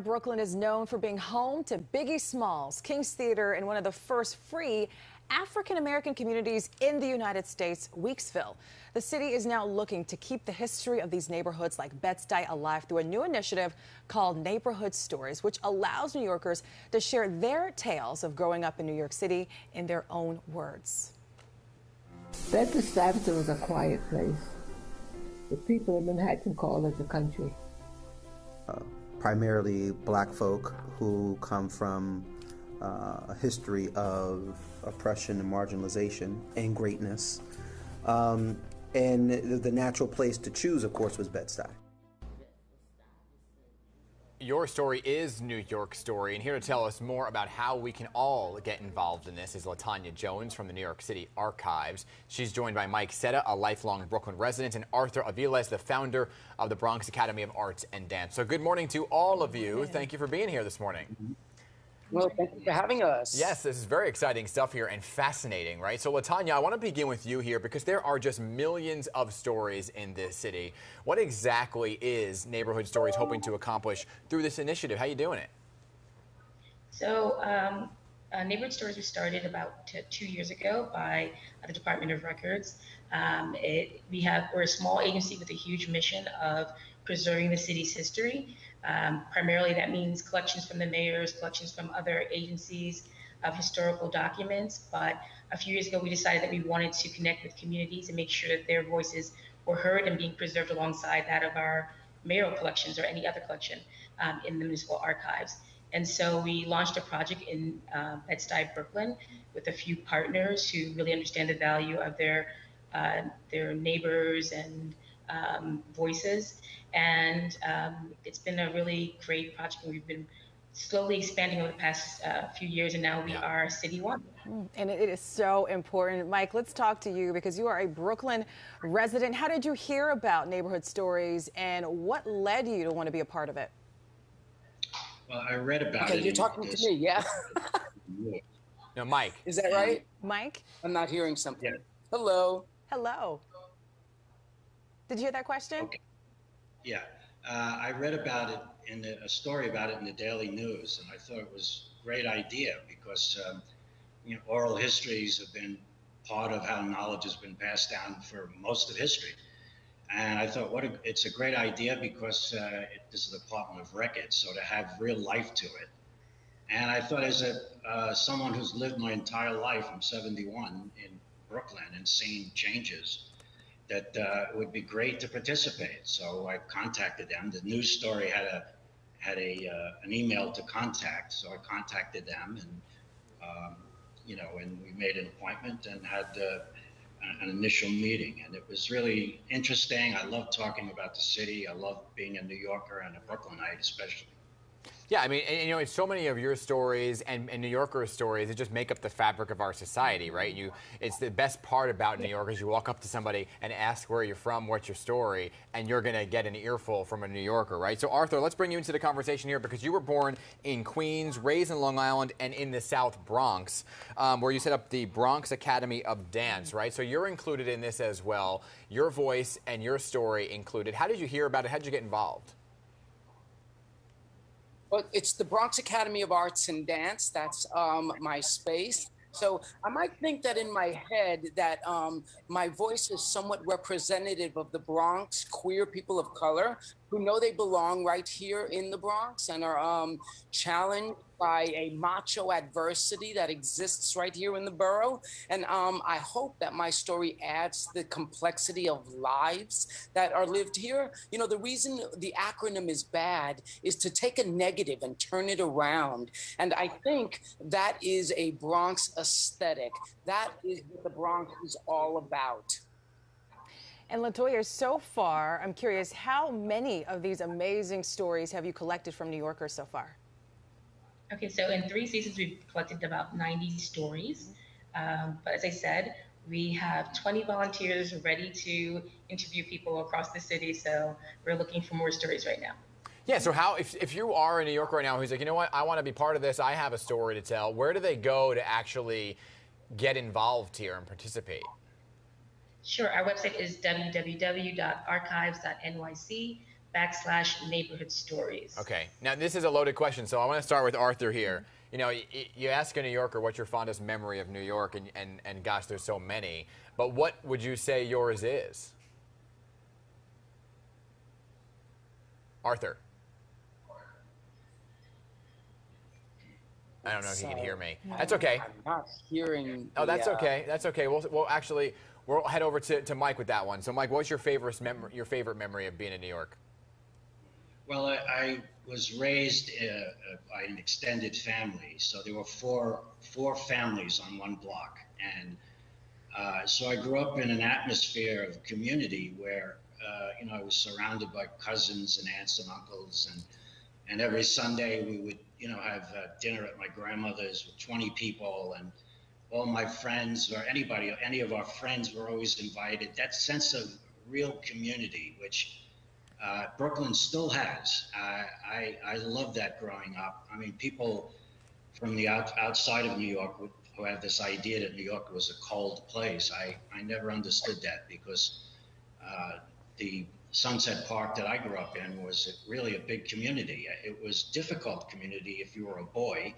Brooklyn is known for being home to Biggie Smalls, King's Theater, and one of the first free African-American communities in the United States, Weeksville. The city is now looking to keep the history of these neighborhoods like Bed-Stuy alive through a new initiative called Neighborhood Stories, which allows New Yorkers to share their tales of growing up in New York City in their own words. Bedford-Stuyvesant was a quiet place. The people in Manhattan call it the country. Primarily black folk who come from a history of oppression and marginalization and greatness. And the natural place to choose, of course, was Bed-Stuy. Your story is New York Story, and here to tell us more about how we can all get involved in this is Latonya Jones from the New York City Archives. She's joined by Mike Cetta, a lifelong Brooklyn resident, and Arthur Aviles, the founder of the Bronx Academy of Arts and Dance. So good morning to all of you. Thank you for being here this morning. Well, thank you for having us. Yes, this is very exciting stuff here and fascinating, right? So, Latonya, I want to begin with you here because there are just millions of stories in this city. What exactly is Neighborhood Stories hoping to accomplish through this initiative? How are you doing it? So, Neighborhood Stories was started about 2 years ago by the Department of Records. We're a small agency with a huge mission of preserving the city's history. Primarily that means collections from the mayors, collections from other agencies of historical documents. But a few years ago, we decided that we wanted to connect with communities and make sure that their voices were heard and being preserved alongside that of our mayoral collections or any other collection in the municipal archives. And so we launched a project in Bed-Stuy, Brooklyn, with a few partners who really understand the value of their neighbors and voices. And it's been a really great project. We've been slowly expanding over the past few years, and now we are City One. And it is so important. Mike, let's talk to you because you are a Brooklyn resident. How did you hear about Neighborhood Stories, and what led you to want to be a part of it? Well, I read about it. Okay, you're talking to me, yeah? No, Mike. Is that right? Mike? I'm not hearing something. Yeah. Hello. Hello. Did you hear that question? Okay. Yeah, I read about it in a story about it in the Daily News, and I thought it was a great idea because oral histories have been part of how knowledge has been passed down for most of history. And I thought, it's a great idea because this is the Department of Records, so to have real life to it. And I thought, as someone who's lived my entire life, I'm 71 in Brooklyn and seen changes, that it would be great to participate. So I contacted them. The news story had an email to contact, so I contacted them, and and we made an appointment and had an initial meeting, and it was really interesting. I love talking about the city. I love being a New Yorker and a Brooklynite, especially. Yeah, I mean, and, it's so many of your stories and New Yorkers' stories that just make up the fabric of our society, right? It's the best part about New York is you walk up to somebody and ask where you're from, what's your story, and you're going to get an earful from a New Yorker, right? So, Arthur, let's bring you into the conversation here because you were born in Queens, raised in Long Island, and in the South Bronx, where you set up the Bronx Academy of Dance, right? So you're included in this as well. Your voice and your story included. How did you hear about it? How did you get involved? Well, it's the Bronx Academy of Arts and Dance. That's my space. So I might think that in my head that my voice is somewhat representative of the Bronx queer people of color who know they belong right here in the Bronx and are challenged by a macho adversity that exists right here in the borough. And I hope that my story adds to the complexity of lives that are lived here. You know, the reason the acronym is bad is to take a negative and turn it around. And I think that is a Bronx aesthetic. That is what the Bronx is all about. And Latonya, so far, I'm curious, how many of these amazing stories have you collected from New Yorkers so far? Okay, so in 3 seasons, we've collected about 90 stories. But as I said, we have 20 volunteers ready to interview people across the city. So we're looking for more stories right now. Yeah, so if you are a New Yorker right now who's like, you know what, I want to be part of this, I have a story to tell, where do they go to actually get involved here and participate? Sure, our website is www.archives.nyc. /neighborhood stories. Okay. Now, this is a loaded question, so I want to start with Arthur here. You know, you ask a New Yorker what's your fondest memory of New York, and gosh, there's so many. But what would you say yours is? Arthur. I don't know if you can hear me. That's okay. I'm not hearing. Oh, that's okay. That's okay. We'll head over to Mike with that one. So, Mike, what's your favorite memory of being in New York? Well, I was raised by an extended family, so there were four families on one block, and so I grew up in an atmosphere of community where I was surrounded by cousins and aunts and uncles, and every Sunday we would have dinner at my grandmother's with 20 people, and all my friends or any of our friends were always invited. That sense of real community, which Brooklyn still has. I love that growing up. I mean, people from the outside of New York who have this idea that New York was a cold place. I never understood that, because the Sunset Park that I grew up in was really a big community. It was difficult community if you were a boy.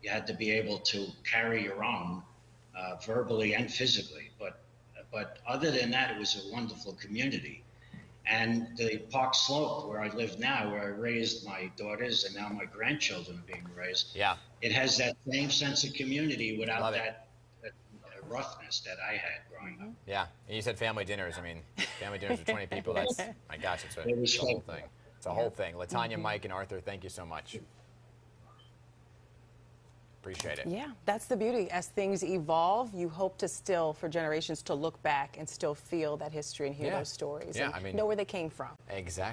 You had to be able to carry your own verbally and physically. But other than that, it was a wonderful community. And the Park Slope, where I live now, where I raised my daughters and now my grandchildren are being raised, it has that same sense of community without that roughness that I had growing up. Yeah, and you said family dinners. I mean, family dinners with 20 people, that's, my gosh, it's a whole thing. It's a whole thing. Latonya, Mike, and Arthur, thank you so much. Appreciate it. Yeah, that's the beauty. As things evolve, you hope to still, for generations, to look back and still feel that history and hear those stories and know where they came from. Exactly.